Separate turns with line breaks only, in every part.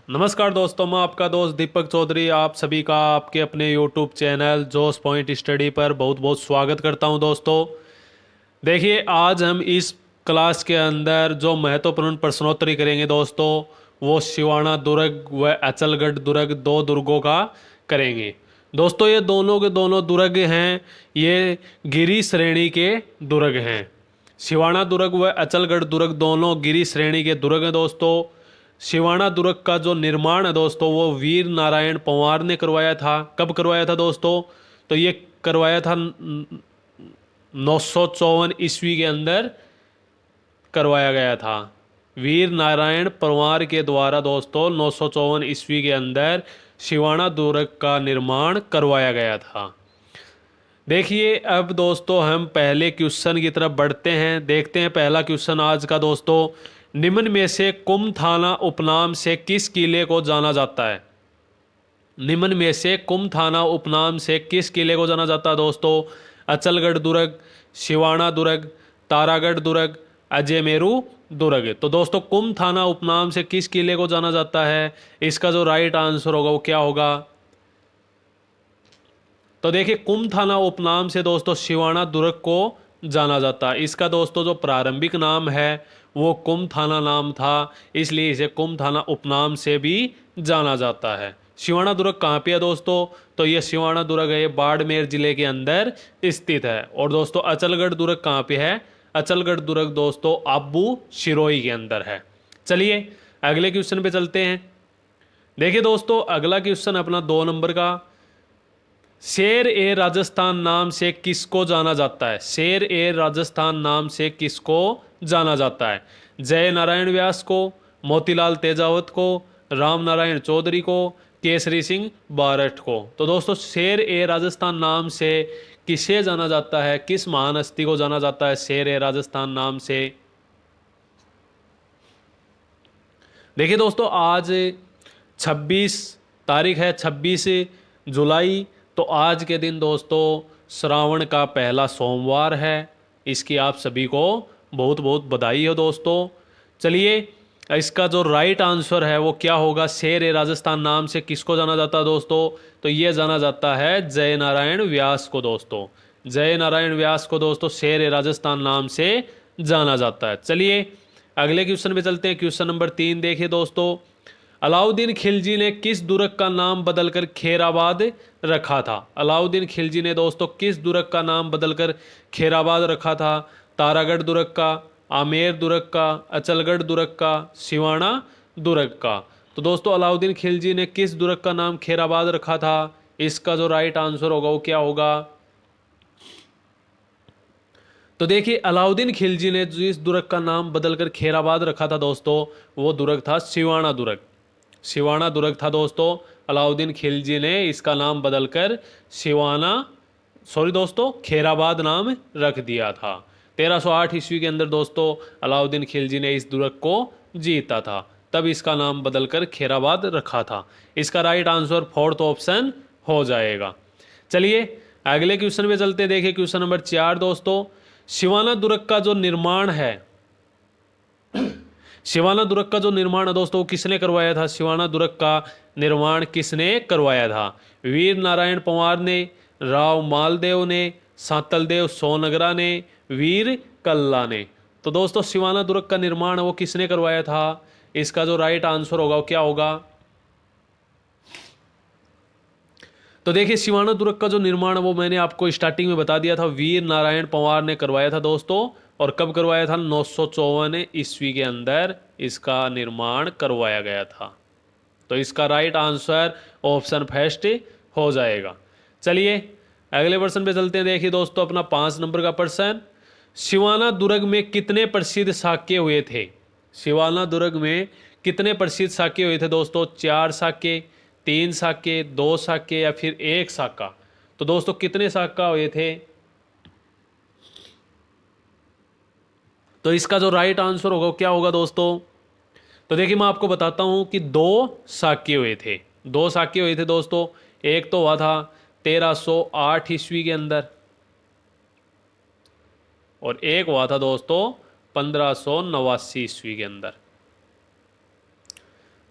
नमस्कार दोस्तों, मैं आपका दोस्त दीपक चौधरी आप सभी का आपके अपने यूट्यूब चैनल जोश पॉइंट स्टडी पर बहुत बहुत स्वागत करता हूं। दोस्तों देखिए, आज हम इस क्लास के अंदर जो महत्वपूर्ण प्रश्नोत्तरी करेंगे दोस्तों, वो शिवाना दुर्ग व अचलगढ़ दुर्ग, दो दुर्गों का करेंगे। दोस्तों ये दोनों के दोनों दुर्ग हैं, ये गिरी श्रेणी के दुर्ग हैं। शिवाना दुर्ग व अचलगढ़ दुर्ग दोनों गिरी श्रेणी के दुर्ग हैं। दोस्तों शिवाना दुर्ग का जो निर्माण है दोस्तों, वो वीर नारायण पंवार ने करवाया था। कब करवाया था दोस्तों? तो ये करवाया था 954 ईस्वी के अंदर करवाया गया था। वीर नारायण पंवार के द्वारा दोस्तों 954 ईस्वी के अंदर शिवाना दुर्ग का निर्माण करवाया गया था। देखिए अब दोस्तों हम पहले क्वेश्चन की तरफ बढ़ते हैं। देखते हैं पहला क्वेश्चन आज का दोस्तों, निम्न में से कुमथाना उपनाम से किस किले को जाना जाता है? निम्न में से कुमथाना उपनाम से किस किले को जाना जाता है दोस्तों? अचलगढ़ दुर्ग, शिवाना दुर्ग, तारागढ़ दुर्ग, अजयमेरू दुर्ग। तो दोस्तों कुमथाना उपनाम से किस किले को जाना जाता है? इसका जो राइट आंसर होगा वो क्या होगा? तो देखिए कुमथाना उपनाम से दोस्तों शिवाना दुर्ग को जाना जाता है। इसका दोस्तों जो प्रारंभिक नाम है वो कुमथाना नाम था, इसलिए इसे कुमथाना उपनाम से भी जाना जाता है। शिवाना दुर्ग कहाँ पे है दोस्तों? तो ये शिवाना दुर्ग है, बाड़मेर जिले के अंदर स्थित है। और दोस्तों अचलगढ़ दुर्ग कहाँ पे है? अचलगढ़ दुर्ग दोस्तों आबू सिरोही के अंदर है। चलिए अगले क्वेश्चन पे चलते हैं। देखिए दोस्तों अगला क्वेश्चन अपना 2 नंबर का, शेर ए राजस्थान नाम से किसको जाना जाता है? शेर ए राजस्थान नाम से किसको जाना जाता है? जय नारायण व्यास को, मोतीलाल तेजावत को, राम नारायण चौधरी को, केसरी सिंह बारठ को। तो दोस्तों शेर ए राजस्थान नाम से किसे जाना जाता है? किस महान हस्ती को जाना जाता है शेर ए राजस्थान नाम से? देखिए दोस्तों आज 26 तारीख है, 26 जुलाई। तो आज के दिन दोस्तों श्रावण का पहला सोमवार है। इसकी आप सभी को बहुत बहुत बधाई हो दोस्तों। चलिए इसका जो राइट आंसर है वो क्या होगा? शेर ए राजस्थान नाम से किसको जाना जाता है दोस्तों? तो ये जाना जाता है जय नारायण व्यास को दोस्तों। जय नारायण व्यास को दोस्तों शेर ए राजस्थान नाम से जाना जाता है। चलिए अगले क्वेश्चन पे चलते हैं। क्वेश्चन नंबर 3 देखिए दोस्तों, अलाउद्दीन खिलजी ने किस दुर्ग का नाम बदलकर खेराबाद रखा था? अलाउद्दीन खिलजी ने दोस्तों किस दुर्ग का नाम बदलकर खेराबाद रखा था? तारागढ़ दुर्ग का, आमेर दुर्ग का, अचलगढ़ दुर्ग का, सिवाना दुर्ग का। तो दोस्तों अलाउद्दीन खिलजी ने किस दुर्ग का नाम खेराबाद रखा था? इसका जो राइट आंसर होगा वो क्या होगा? तो देखिए अलाउद्दीन खिलजी ने जिस दुर्ग का नाम बदलकर खेराबाद रखा था दोस्तों, वो दुर्ग था सिवाना दुर्ग। सिवाना दुर्ग था दोस्तों। अलाउद्दीन खिलजी ने इसका नाम बदलकर सिवाना, सॉरी दोस्तों, खेराबाद नाम रख दिया था। 1308 ईस्वी के अंदर दोस्तों अलाउद्दीन खिलजी ने इस दुर्ग को जीता था, तब इसका नाम बदलकर खेराबाद रखा था। इसका राइट आंसर फोर्थ ऑप्शन हो जाएगा। चलिए अगले क्वेश्चन पे चलते हैं। देखिए क्वेश्चन नंबर 4 दोस्तों, शिवाना दुर्ग का जो निर्माण है, शिवाना दुर्ग का जो निर्माण है दोस्तों किसने करवाया था? शिवाना दुर्ग का निर्माण किसने करवाया था? वीर नारायण पंवार ने, राव मालदेव ने, सातलदेव सोनगरा ने, वीर कल्ला ने। तो दोस्तों शिवाना दुर्ग का निर्माण वो किसने करवाया था? इसका जो राइट आंसर होगा वो क्या होगा? तो देखिए शिवाना दुर्ग का जो निर्माण है वो मैंने आपको स्टार्टिंग में बता दिया था, वीर नारायण पंवार ने करवाया था दोस्तों। और कब करवाया था? 954 ईस्वी के अंदर इसका निर्माण करवाया गया था। तो इसका राइट आंसर ऑप्शन फर्स्ट हो जाएगा। चलिए अगले प्रश्न पे चलते हैं। देखिए दोस्तों अपना 5 नंबर का प्रश्न, शिवाना दुर्ग में कितने प्रसिद्ध साक्य हुए थे? शिवाना दुर्ग में कितने प्रसिद्ध साक्य हुए थे दोस्तों? 4 साक्य, 3 साक्य, 2 साक्य या फिर 1 साका? तो दोस्तों कितने साका हुए थे? तो इसका जो राइट आंसर होगा वो क्या होगा दोस्तों? तो देखिए मैं आपको बताता हूं कि 2 साक्य हुए थे। 2 साक्य हुए थे दोस्तों। एक तो हुआ था 1308 ईस्वी के अंदर, और एक हुआ था दोस्तों 1589 ईस्वी के अंदर।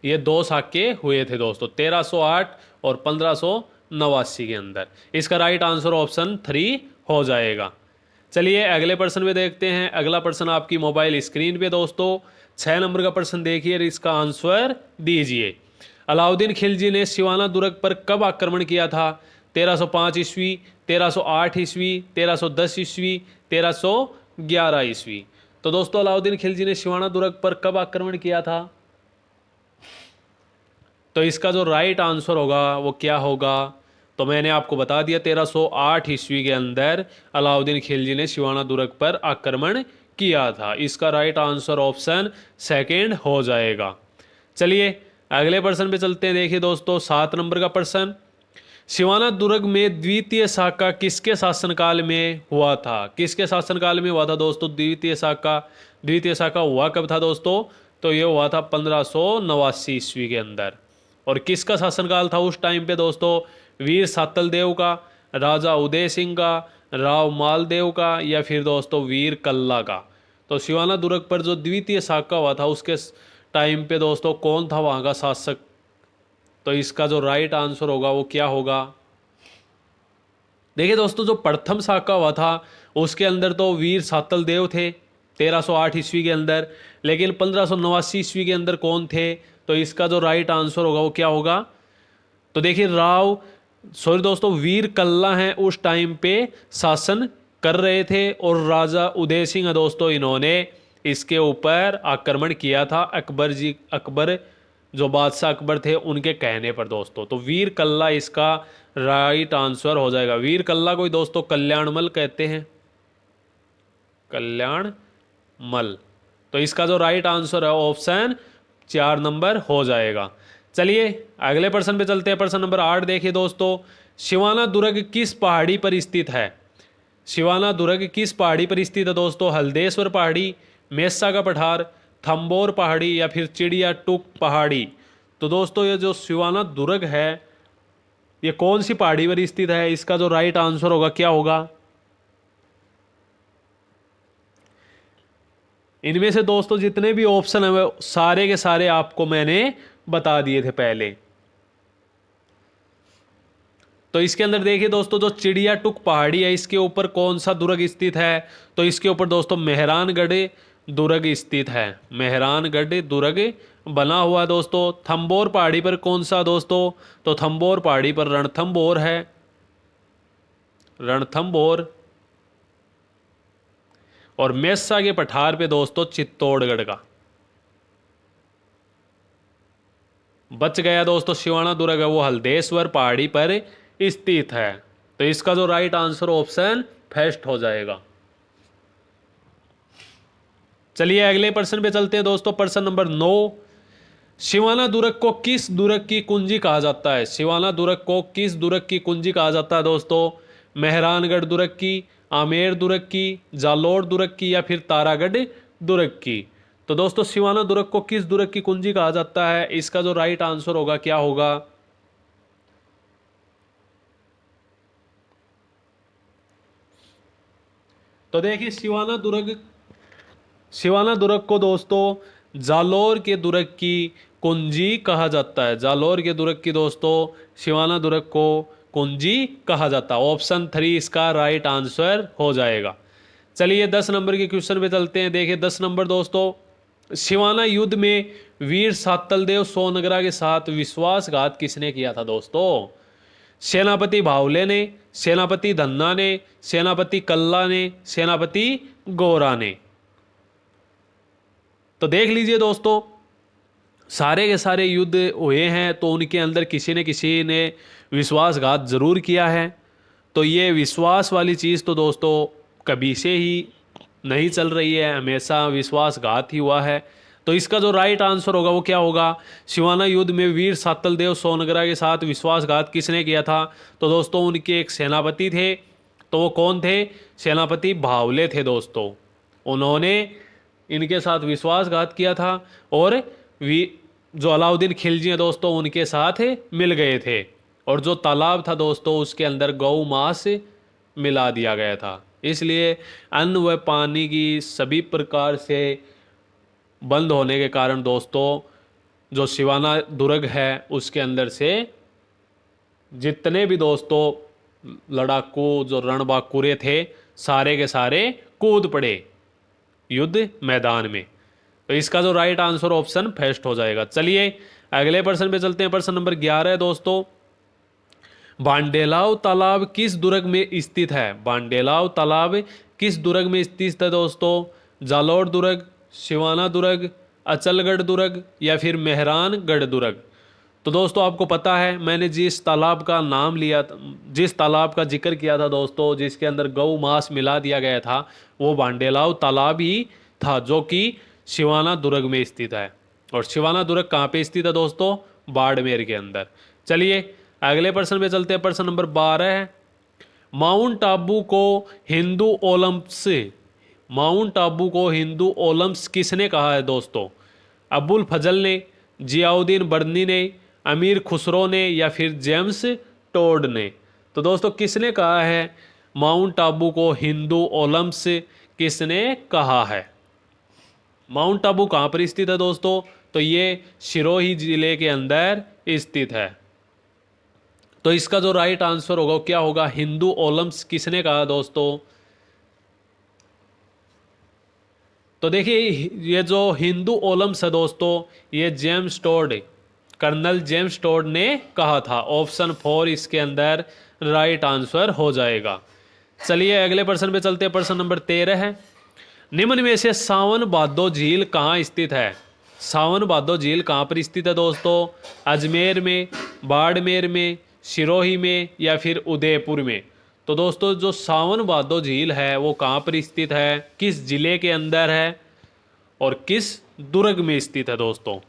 ये दो साके हुए थे दोस्तों, 1308 और 1589 के अंदर। इसका राइट आंसर ऑप्शन 3 हो जाएगा। चलिए अगले प्रश्न पे देखते हैं। अगला प्रश्न आपकी मोबाइल स्क्रीन पे दोस्तों 6 नंबर का प्रश्न देखिए और इसका आंसर दीजिए। अलाउद्दीन खिलजी ने सिवाना दुर्ग पर कब आक्रमण किया था? 1305 ईस्वी, 1308 ईस्वी, 1310 ईस्वी, 1311 ईस्वी। तो दोस्तों अलाउद्दीन खिलजी ने सिवाना दुर्ग पर कब आक्रमण किया था? तो इसका जो राइट आंसर होगा वो क्या होगा? तो मैंने आपको बता दिया 1308 ईस्वी के अंदर अलाउद्दीन खिलजी ने सिवाना दुर्ग पर आक्रमण किया था। इसका राइट आंसर ऑप्शन सेकंड हो जाएगा। चलिए अगले प्रश्न पे चलते हैं। देखिए दोस्तों 7 नंबर का प्रश्न, सिवाना दुर्ग में द्वितीय साका किसके शासनकाल में हुआ था? किसके शासनकाल में हुआ था दोस्तों द्वितीय साका? द्वितीय साका हुआ कब था दोस्तों? तो ये हुआ था 1589 ईस्वी के अंदर। और किसका शासनकाल था उस टाइम पे दोस्तों? वीर सातल देव का, राजा उदय सिंह का, राव मालदेव का, या फिर दोस्तों वीर कल्ला का। तो सिवाना दुर्ग पर जो द्वितीय साका हुआ था उसके टाइम पे दोस्तों कौन था वहाँ का शासक? तो इसका जो राइट आंसर होगा वो क्या होगा? देखिए दोस्तों जो प्रथम साका हुआ था उसके अंदर तो वीर सातल देव थे 1308 ईस्वी के अंदर, लेकिन 1589 ईस्वी के अंदर कौन थे? तो इसका जो राइट आंसर होगा वो क्या होगा? तो देखिए दोस्तों वीर कल्ला हैं उस टाइम पे शासन कर रहे थे और राजा उदय सिंह दोस्तों इन्होंने इसके ऊपर आक्रमण किया था अकबर जो बादशाह अकबर थे उनके कहने पर दोस्तों। तो वीर कल्ला इसका राइट आंसर हो जाएगा। वीर कल्ला को दोस्तों कल्याणमल कहते हैं, कल्याणमल। तो इसका जो राइट आंसर है ऑप्शन 4 नंबर हो जाएगा। चलिए अगले प्रश्न पे चलते हैं। प्रश्न नंबर 8 देखिए दोस्तों, सिवाना दुर्ग किस पहाड़ी पर स्थित है? सिवाना दुर्ग किस पहाड़ी पर स्थित है दोस्तों? हल्देश्वर पहाड़ी, मेस्सा का पठार, थम्बोर पहाड़ी, या फिर चिड़िया टूक पहाड़ी। तो दोस्तों ये जो सिवाना दुर्ग है ये कौन सी पहाड़ी पर स्थित है? इसका जो राइट आंसर होगा क्या होगा? इनमें से दोस्तों जितने भी ऑप्शन है वो सारे के सारे आपको मैंने बता दिए थे पहले। तो इसके अंदर देखिए दोस्तों जो चिड़िया टुक पहाड़ी है इसके ऊपर कौन सा दुर्ग स्थित है? तो इसके ऊपर दोस्तों मेहरानगढ़ दुर्ग स्थित है। मेहरानगढ़ दुर्ग बना हुआ है दोस्तों। थम्बोर पहाड़ी पर कौन सा दोस्तों? तो थम्बोर पहाड़ी पर रणथंबोर है, रणथंबोर। और मेस्सा के पठार पे दोस्तों चित्तौड़गढ़ का। बच गया दोस्तों सिवाना दुर्ग है वो हल्देश्वर पहाड़ी पर स्थित है। तो इसका जो राइट आंसर ऑप्शन फर्स्ट हो जाएगा। चलिए अगले प्रश्न पे चलते हैं दोस्तों। प्रश्न नंबर 9, सिवाना दुर्ग को किस दुर्ग की कुंजी कहा जाता है? सिवाना दुर्ग को किस दुर्ग की कुंजी कहा जाता है दोस्तों? मेहरानगढ़ दुर्ग की, आमेर दुर्ग की, जालोर दुर्ग की, या फिर तारागढ़ दुर्ग की। तो दोस्तों सिवाना दुर्ग को किस दुर्ग की कुंजी कहा जाता है? इसका जो राइट आंसर होगा क्या होगा? तो देखिए सिवाना दुर्ग को दोस्तों जालोर के दुर्ग की कुंजी कहा जाता है। जालोर के दुर्ग की दोस्तों सिवाना दुर्ग को कुंजी कहा जाता है। ऑप्शन 3 इसका राइट आंसर हो जाएगा। चलिए 10 नंबर के क्वेश्चन पे चलते हैं। देखिए 10 नंबर दोस्तों, सिवाना युद्ध में वीर सातलदेव सोनगरा के साथ विश्वासघात किसने किया था दोस्तों? सेनापति भावले ने, सेनापति धन्ना ने, सेनापति कल्ला ने, सेनापति गोरा ने। तो देख लीजिए दोस्तों सारे के सारे युद्ध हुए हैं तो उनके अंदर किसी न किसी ने विश्वासघात जरूर किया है। तो ये विश्वास वाली चीज़ तो दोस्तों कभी से ही नहीं चल रही है, हमेशा विश्वासघात ही हुआ है। तो इसका जो राइट आंसर होगा वो क्या होगा? सिवाना युद्ध में वीर सातलदेव सोनगरा के साथ विश्वासघात किसने किया था? तो दोस्तों उनके एक सेनापति थे। तो वो कौन थे? सेनापति भावले थे दोस्तों। उन्होंने इनके साथ विश्वासघात किया था और वी जो अलाउद्दीन खिलजी हैं दोस्तों उनके साथ मिल गए थे। और जो तालाब था दोस्तों उसके अंदर गौ मांस मिला दिया गया था। इसलिए अन्न व पानी की सभी प्रकार से बंद होने के कारण दोस्तों जो शिवाना दुर्ग है उसके अंदर से जितने भी दोस्तों लड़ाकू जो रणबांकुरे थे सारे के सारे कूद पड़े युद्ध मैदान में। तो इसका जो राइट आंसर ऑप्शन फर्स्ट हो जाएगा। चलिए अगले प्रश्न पे चलते हैं। प्रश्न नंबर 11 है दोस्तों, बांडेलाव तालाब किस दुर्ग में स्थित है? बांडेलाव तालाब किस दुर्ग में स्थित है दोस्तों? जालोर दुर्ग, शिवाना दुर्ग, अचलगढ़ दुर्ग या फिर मेहरानगढ़ दुर्ग? तो दोस्तों आपको पता है मैंने जिस तालाब का नाम लिया जिस तालाब का जिक्र किया था दोस्तों, जिसके अंदर गौ मांस मिला दिया गया था, वो बांडेलाव तालाब ही था जो कि शिवाना दुर्ग में स्थित है। और शिवाना दुर्ग कहाँ पे स्थित है दोस्तों? बाड़मेर के अंदर। चलिए अगले प्रश्न में चलते हैं। प्रश्न नंबर 12 है, माउंट आबू को हिंदू ओलंप्स माउंट आबू को हिंदू ओलंप्स किसने कहा है दोस्तों? अबुल फजल ने, जियाउद्दीन बर्नी ने, अमीर खुसरो ने या फिर जेम्स टोड ने? तो दोस्तों किसने कहा है माउंट आबू को हिंदू ओलंप्स? किसने कहा है? माउंट आबू कहाँ पर स्थित है दोस्तों? तो ये सिरोही जिले के अंदर स्थित है। तो इसका जो राइट आंसर होगा क्या होगा? हिंदू ओलंप्स किसने कहा दोस्तों? तो देखिए ये जो हिंदू ओलंप्स है दोस्तों, ये James Tod, colonel James Tod ने कहा था। ऑप्शन 4 इसके अंदर राइट आंसर हो जाएगा। चलिए अगले प्रश्न पे चलते हैं। प्रश्न नंबर 13 है, निम्न में से सावन भादो झील कहाँ स्थित है? सावन भादो झील कहाँ पर स्थित है दोस्तों? अजमेर में, बाड़मेर में, सिरोही में या फिर उदयपुर में? तो दोस्तों जो सावन भादो झील है वो कहाँ पर स्थित है, किस जिले के अंदर है और किस दुर्ग में स्थित है दोस्तों?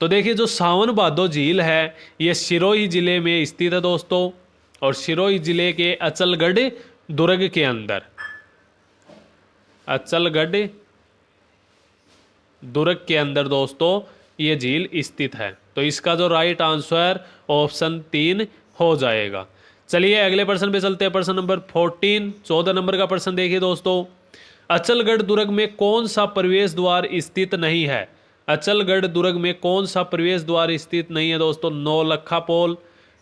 तो देखिए जो सावन भादो झील है ये सिरोही जिले में स्थित है दोस्तों, और सिरोही जिले के अचलगढ़ दुर्ग के अंदर, अचलगढ़ दुर्ग के अंदर दोस्तों ये झील स्थित है। तो इसका जो राइट आंसर ऑप्शन 3 हो जाएगा। चलिए अगले प्रश्न पे चलते हैं। प्रश्न नंबर 14, 14 नंबर का प्रश्न देखिए दोस्तों, अचलगढ़ दुर्ग में कौन सा प्रवेश द्वार स्थित नहीं है? अचलगढ़ दुर्ग में कौन सा प्रवेश द्वार स्थित नहीं है दोस्तों? नौलखा पोल,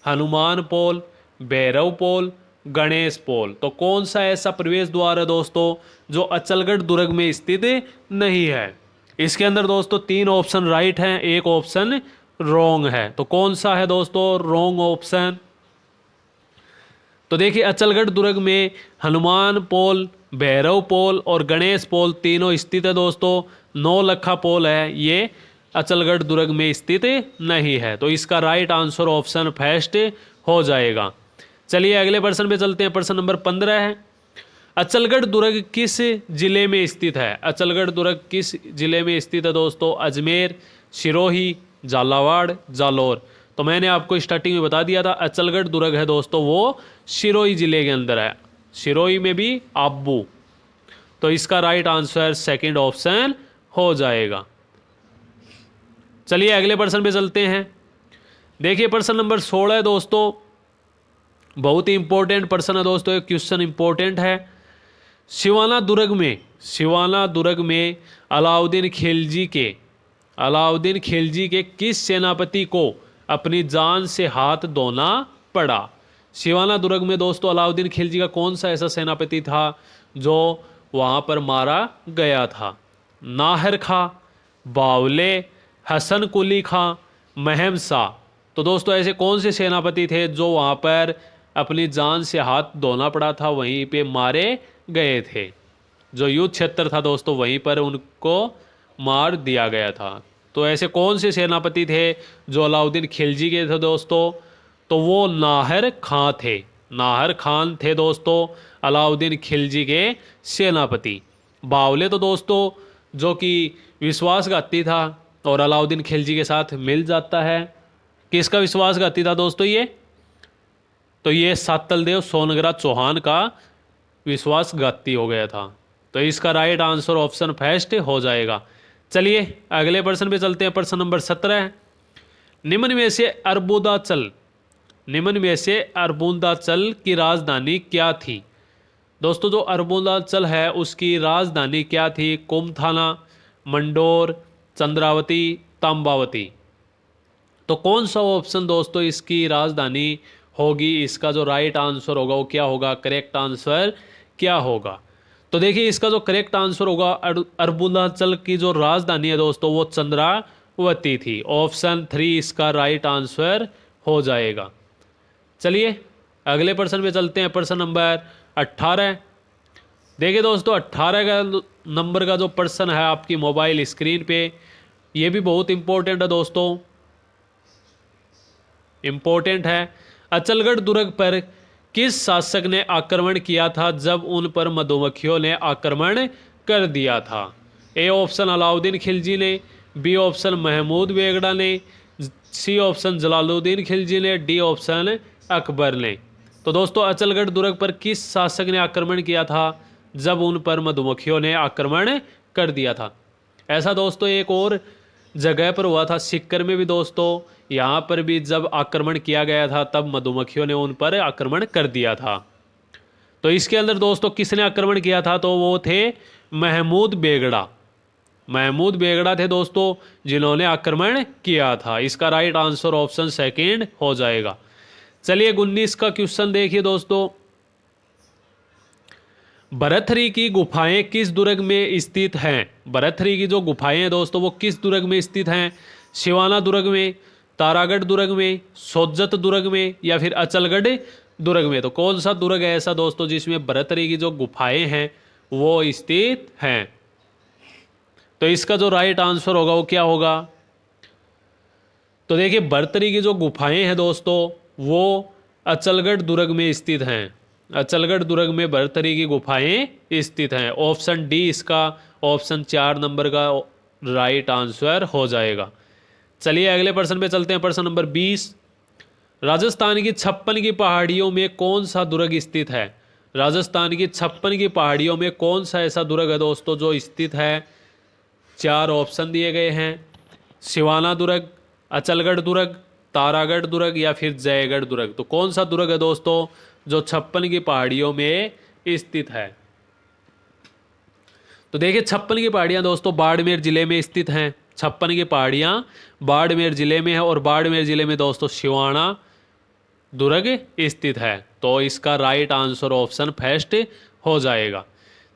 हनुमान पोल, भैरव पोल, गणेश पोल? तो कौन सा ऐसा प्रवेश द्वार है दोस्तों जो अचलगढ़ दुर्ग में स्थित नहीं है? इसके अंदर दोस्तों 3 ऑप्शन राइट हैं, एक ऑप्शन रॉन्ग है। तो कौन सा है दोस्तों रॉन्ग ऑप्शन? तो देखिए अचलगढ़ दुर्ग में हनुमान पोल, भैरव पोल और गणेश पोल तीनों स्थित है दोस्तों। नौलखा पोल है ये अचलगढ़ दुर्ग में स्थित नहीं है। तो इसका राइट आंसर ऑप्शन फर्स्ट हो जाएगा। चलिए अगले प्रश्न पे चलते हैं। प्रश्न नंबर 15 है, अचलगढ़ दुर्ग किस जिले में स्थित है? अचलगढ़ दुर्ग किस जिले में स्थित है दोस्तों? अजमेर, सिरोही, झालावाड़, जालोर? तो मैंने आपको स्टार्टिंग में बता दिया था अचलगढ़ दुर्ग है दोस्तों वो सिरोही जिले के अंदर है, सिरोही में भी आबू। तो इसका राइट आंसर सेकंड ऑप्शन हो जाएगा। चलिए अगले प्रश्न पे चलते हैं। देखिए प्रश्न नंबर 16 दोस्तों, बहुत ही इंपॉर्टेंट प्रश्न है दोस्तों, एक क्वेश्चन इंपॉर्टेंट है। सिवाना दुर्ग में अलाउद्दीन खिलजी के किस सेनापति को अपनी जान से हाथ धोना पड़ा? सिवाना दुर्ग में दोस्तों अलाउद्दीन खिलजी का कौन सा ऐसा सेनापति था जो वहाँ पर मारा गया था? नाहर खां, बावले, हसन कुली खां, महम शाह? तो दोस्तों ऐसे कौन से सेनापति थे जो वहाँ पर अपनी जान से हाथ धोना पड़ा था, वहीं पे मारे गए थे? जो युद्ध क्षेत्र था दोस्तों वहीं पर उनको मार दिया गया था। तो ऐसे कौन से सेनापति थे जो अलाउद्दीन खिलजी के थे दोस्तों? तो वो नाहर खां थे। नाहर खान थे दोस्तों अलाउद्दीन खिलजी के सेनापति। बावले तो दोस्तों जो कि विश्वासघाती था और अलाउद्दीन खिलजी के साथ मिल जाता है। किसका विश्वासघाती था दोस्तों ये? तो ये सातलदेव सोनगरा चौहान का विश्वासघाती हो गया था। तो इसका राइट आंसर ऑप्शन फर्स्ट हो जाएगा। चलिए अगले प्रश्न पे चलते हैं। प्रश्न नंबर 17 है, निम्न में से अरबुंदाचल की राजधानी क्या थी? दोस्तों जो अरबुंदाचल है उसकी राजधानी क्या थी? कुमथाना, मंडोर, चंद्रावती, तांबावती। तो कौन सा ऑप्शन दोस्तों इसकी राजधानी होगी? इसका जो राइट आंसर होगा वो क्या होगा? करेक्ट आंसर क्या होगा? तो देखिए इसका जो करेक्ट आंसर होगा, अरुणाचल की जो राजधानी है दोस्तों वो चंद्रावती थी। ऑप्शन 3 इसका राइट आंसर हो जाएगा। चलिए अगले प्रश्न पे चलते हैं, प्रश्न नंबर 18। देखिए दोस्तों 18 का नंबर का जो प्रश्न है आपकी मोबाइल स्क्रीन पे, ये भी बहुत इंपॉर्टेंट है दोस्तों, इंपॉर्टेंट है। अचलगढ़ दुर्ग पर किस शासक ने आक्रमण किया था जब उन पर मधुमक्खियों ने आक्रमण कर दिया था? ए ऑप्शन अलाउद्दीन खिलजी ने, बी ऑप्शन महमूद बेगड़ा ने, सी ऑप्शन जलालुद्दीन खिलजी ने, डी ऑप्शन अकबर ने। तो दोस्तों अचलगढ़ दुर्ग पर किस शासक ने आक्रमण किया था जब उन पर मधुमक्खियों ने आक्रमण कर दिया था? ऐसा दोस्तों एक और जगह पर हुआ था, सिक्कर में भी दोस्तों, यहाँ पर भी जब आक्रमण किया गया था तब मधुमक्खियों ने उन पर आक्रमण कर दिया था। तो इसके अंदर दोस्तों किसने आक्रमण किया था? तो वो थे महमूद बेगड़ा। महमूद बेगड़ा थे दोस्तों जिन्होंने आक्रमण किया था। इसका राइट आंसर ऑप्शन सेकंड हो जाएगा। चलिए 19 का क्वेश्चन देखिए दोस्तों, भरथरी की गुफाएं किस दुर्ग में स्थित हैं? भरथरी की जो गुफाएं हैं दोस्तों वो किस दुर्ग में स्थित हैं? सिवाना दुर्ग में, तारागढ़ दुर्ग में, सोज्जत दुर्ग में, या फिर अचलगढ़ दुर्ग में? तो कौन सा दुर्ग है ऐसा दोस्तों जिसमें भरथरी की जो गुफाएं हैं वो स्थित हैं? तो इसका जो राइट आंसर होगा वो क्या होगा? तो देखिए भरथरी की जो गुफाएं हैं दोस्तों वो अचलगढ़ दुर्ग में स्थित हैं। अचलगढ़ दुर्ग में भरथरी की गुफाएं स्थित हैं। ऑप्शन डी इसका ऑप्शन 4 नंबर का राइट आंसर हो जाएगा। चलिए अगले प्रश्न पे चलते हैं, प्रश्न नंबर 20। राजस्थान की 56 की पहाड़ियों में कौन सा दुर्ग स्थित है? राजस्थान की 56 की पहाड़ियों में कौन सा ऐसा दुर्ग है दोस्तों जो स्थित है? 4 ऑप्शन दिए गए हैं, सिवाना दुर्ग, अचलगढ़ दुर्ग, तारागढ़ दुर्ग, या फिर जयगढ़ दुर्ग। तो कौन सा दुर्ग है दोस्तों जो 56 की पहाड़ियों में स्थित है? तो देखिए 56 की पहाड़ियां दोस्तों बाड़मेर जिले में स्थित हैं। 56 की पहाड़ियां बाड़मेर जिले में है और बाड़मेर जिले में दोस्तों सिवाना दुर्ग स्थित है। तो इसका राइट आंसर ऑप्शन फर्स्ट हो जाएगा।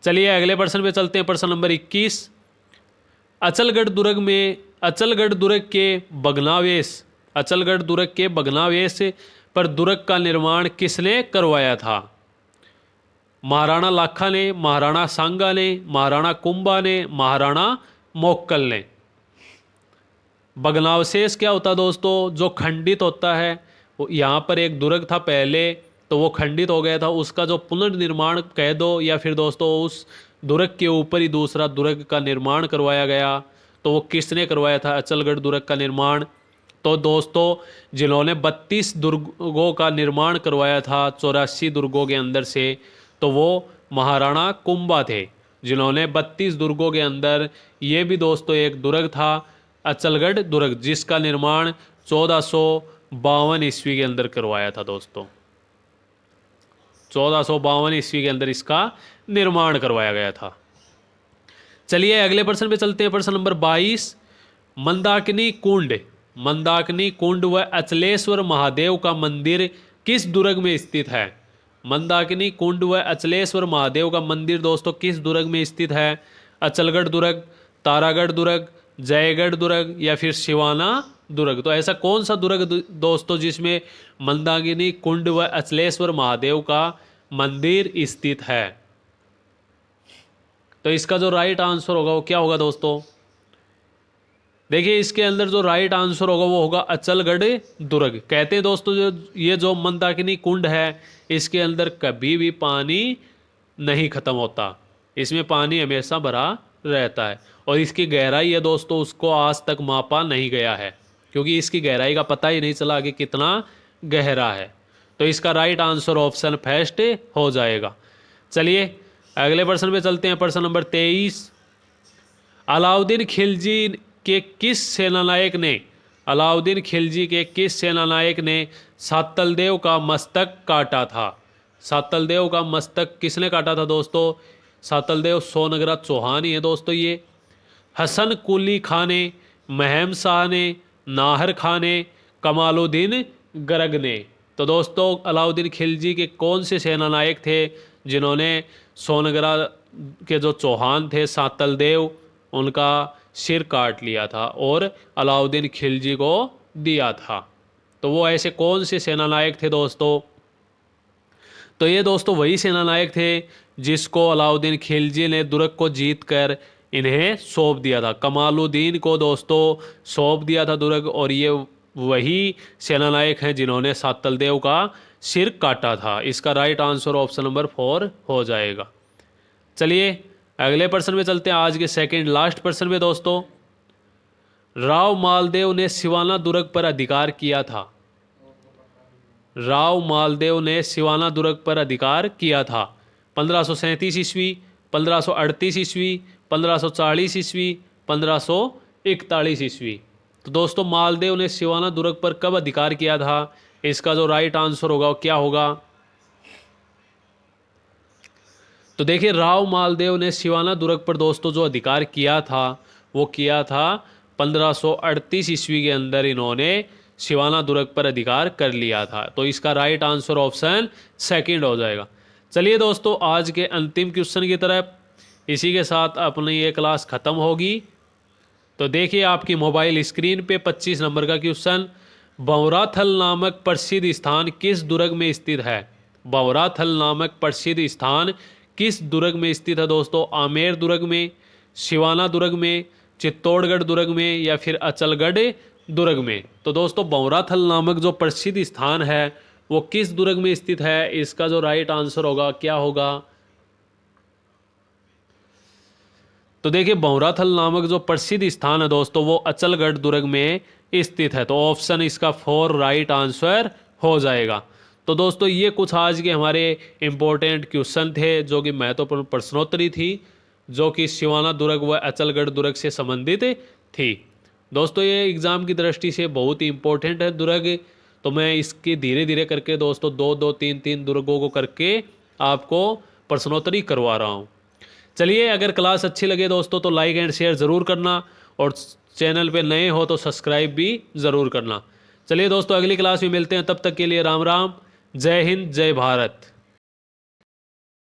चलिए अगले प्रश्न पे चलते हैं, प्रश्न नंबर 21। अचलगढ़ दुर्ग में अचलगढ़ दुर्ग के भग्नावशेष अचलगढ़ दुर्ग के भग्नावशेष पर दुर्ग का निर्माण किसने करवाया था? महाराणा लाखा ने, महाराणा सांगा ने, महाराणा कुंभा ने, महाराणा मोक्कल ने। भग्नावशेष क्या होता है दोस्तों? जो खंडित होता है। यहाँ पर एक दुर्ग था पहले, तो वो खंडित हो गया था, उसका जो पुनर्निर्माण कह दो, या फिर दोस्तों उस दुर्ग के ऊपर ही दूसरा दुर्ग का निर्माण करवाया गया। तो वो किसने करवाया था अचलगढ़ दुर्ग का निर्माण? तो दोस्तों जिन्होंने 32 दुर्गों का निर्माण करवाया था 84 दुर्गों के अंदर से, तो वो महाराणा कुंभा थे, जिन्होंने 32 दुर्गों के अंदर ये भी दोस्तों एक दुर्ग था अचलगढ़ दुर्ग, जिसका निर्माण 1452 ईस्वी के अंदर करवाया था दोस्तों। 1452 ईस्वी के अंदर इसका निर्माण करवाया गया था। चलिए अगले प्रश्न पे चलते हैं, प्रश्न नंबर 22। मंदाकिनी कुंड व अचलेश्वर महादेव का मंदिर किस दुर्ग में स्थित है? मंदाकिनी कुंड व अचलेश्वर महादेव का मंदिर दोस्तों किस दुर्ग में स्थित है? अचलगढ़ दुर्ग, तारागढ़ दुर्ग, जयगढ़ दुर्ग, या फिर सिवाना दुर्ग? तो ऐसा कौन सा दुर्ग दोस्तों जिसमें मंदाकिनी कुंड व अचलेश्वर महादेव का मंदिर स्थित है? तो इसका जो राइट आंसर होगा वो क्या होगा दोस्तों? देखिए इसके अंदर जो राइट आंसर होगा वो होगा अचलगढ़ दुर्ग। कहते हैं दोस्तों ये जो मंदाकिनी कुंड है इसके अंदर कभी भी पानी नहीं खत्म होता, इसमें पानी हमेशा भरा रहता है। और इसकी गहराई है दोस्तों उसको आज तक मापा नहीं गया है, क्योंकि इसकी गहराई का पता ही नहीं चला कि कितना गहरा है। तो इसका राइट आंसर ऑप्शन फर्स्ट हो जाएगा। चलिए अगले प्रश्न पे चलते हैं, प्रश्न नंबर 23। अलाउद्दीन खिलजी के किस सेनानायक ने सातलदेव का मस्तक काटा था? सातलदेव का मस्तक किसने काटा था दोस्तों? सातलदेव सोनगरा चौहान ही है दोस्तों ये। हसन कुली खां ने, महम शाह ने, नाहर खां ने, कमालुद्दीन गरग ने। तो दोस्तों अलाउद्दीन खिलजी के कौन से सेनानायक थे जिन्होंने सोनगरा के जो चौहान थे सातल देव उनका सिर काट लिया था और अलाउद्दीन खिलजी को दिया था? तो वो ऐसे कौन से सेनानायक थे दोस्तों? तो ये दोस्तों वही सेनानायक थे जिसको अलाउद्दीन खिलजी ने दुर्ग को जीत कर इन्हें सौंप दिया था। कमालुद्दीन को दोस्तों सौंप दिया था दुर्ग, और ये वही सेनानायक हैं जिन्होंने सातल देव का सिर काटा था। इसका राइट आंसर ऑप्शन नंबर 4 हो जाएगा। चलिए अगले प्रश्न में चलते हैं, आज के सेकंड लास्ट प्रश्न में दोस्तों। राव मालदेव ने सिवाना दुर्ग पर अधिकार किया था। राव मालदेव ने सिवाना दुर्ग पर अधिकार किया था 1537 ईस्वी, 1538 ईस्वी, 1540 ईस्वी, 1541 ईस्वी। तो दोस्तों मालदेव ने सिवाना दुर्ग पर कब अधिकार किया था? इसका जो राइट आंसर होगा वो क्या होगा? तो देखिए राव मालदेव ने सिवाना दुर्ग पर दोस्तों जो अधिकार किया था वो किया था 1538 ईस्वी के अंदर इन्होंने सिवाना दुर्ग पर अधिकार कर लिया था। तो इसका राइट आंसर ऑप्शन सेकंड हो जाएगा। चलिए दोस्तों आज के अंतिम क्वेश्चन की तरफ, इसी के साथ अपनी ये क्लास ख़त्म होगी। तो देखिए आपकी मोबाइल स्क्रीन पे 25 नंबर का क्वेश्चन, बवराथल नामक प्रसिद्ध स्थान किस दुर्ग में स्थित है? बवराथल नामक प्रसिद्ध स्थान किस दुर्ग में स्थित है दोस्तों? आमेर दुर्ग में, सिवाना दुर्ग में, चित्तौड़गढ़ दुर्ग में, या फिर अचलगढ़ दुर्ग में? तो दोस्तों बवराथल नामक जो प्रसिद्ध स्थान है वो किस दुर्ग में स्थित है? इसका जो राइट आंसर होगा क्या होगा? तो देखिए बवराथल नामक जो प्रसिद्ध स्थान है दोस्तों वो अचलगढ़ दुर्ग में स्थित है। तो ऑप्शन इसका 4 राइट आंसर हो जाएगा। तो दोस्तों ये कुछ आज के हमारे इम्पोर्टेंट क्वेश्चन थे जो कि महत्वपूर्ण प्रश्नोत्तरी थी, जो कि सिवाना दुर्ग व अचलगढ़ दुर्ग से संबंधित थी। दोस्तों ये एग्ज़ाम की दृष्टि से बहुत ही इम्पोर्टेंट है दुर्ग, तो मैं इसकी धीरे धीरे करके दोस्तों 2-2, 3-3 दुर्गों को करके आपको प्रश्नोत्तरी करवा रहा हूँ। चलिए अगर क्लास अच्छी लगे दोस्तों तो लाइक एंड शेयर ज़रूर करना, और चैनल पे नए हो तो सब्सक्राइब भी ज़रूर करना। चलिए दोस्तों अगली क्लास में मिलते हैं, तब तक के लिए राम राम, जय हिंद, जय भारत।